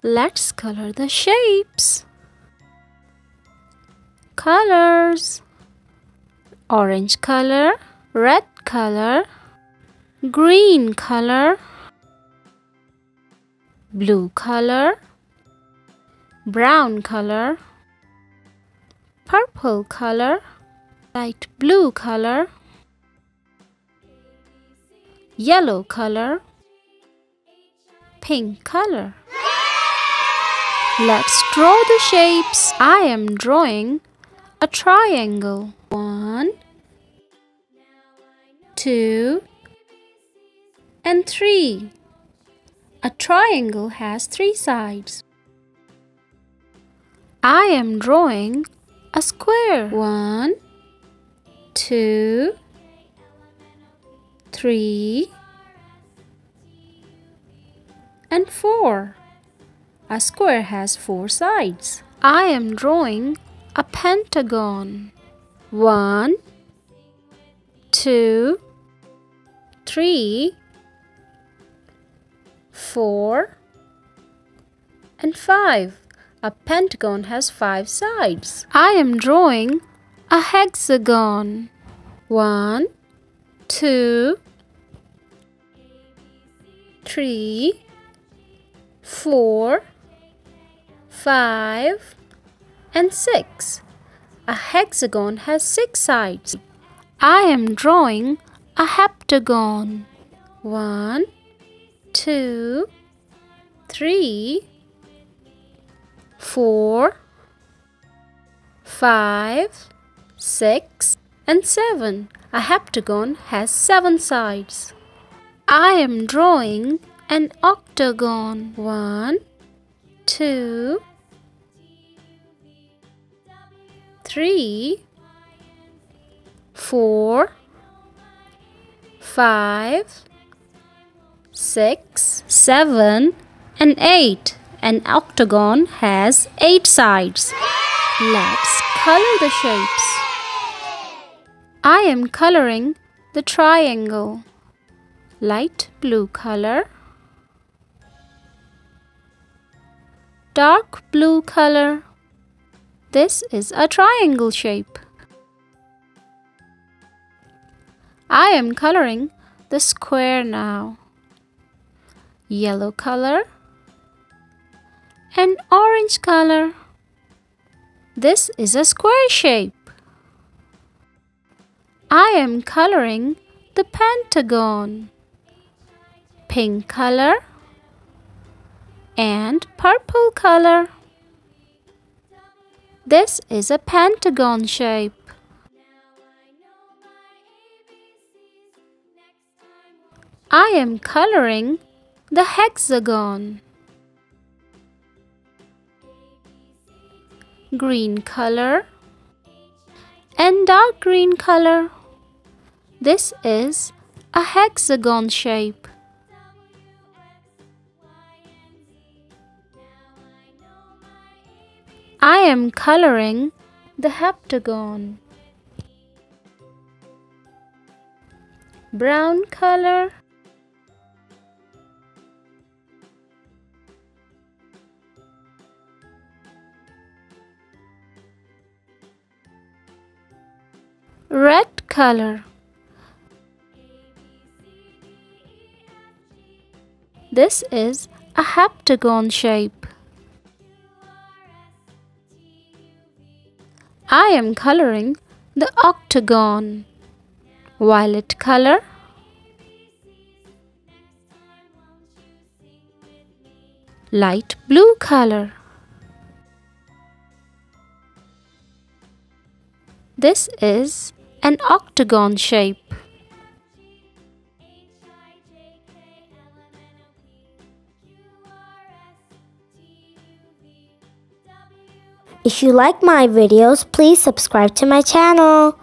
Let's color the shapes. Colors: orange color, red color, green color, blue color, brown color, purple color, light blue color, yellow color, pink color. Let's draw the shapes. I am drawing a triangle. 1, 2, and 3. A triangle has 3 sides. I am drawing a square. 1, 2, 3, and 4. A square has 4 sides. I am drawing a pentagon. 1, 2, 3, 4, and 5. A pentagon has 5 sides. I am drawing a hexagon. 1, 2, 3, 4, 5, and 6. A hexagon has 6 sides. I am drawing a heptagon. 1, 2, 3, 4, 5, 6, and 7. A heptagon has 7 sides. I am drawing an octagon. 1, 2, 3, 4, 5, 6, 7, and 8. An octagon has 8 sides. Let's color the shapes. I am coloring the triangle. Light blue color, dark blue color. This is a triangle shape. I am coloring the square now. Yellow color and orange color. This is a square shape. I am coloring the pentagon. Pink color and purple color. This is a pentagon shape. I am coloring the hexagon. Green color and dark green color. This is a hexagon shape. I am coloring the heptagon. Brown color, red color. This is a heptagon shape. I am coloring the octagon. Violet color, light blue color. This is an octagon shape. If you like my videos, please subscribe to my channel.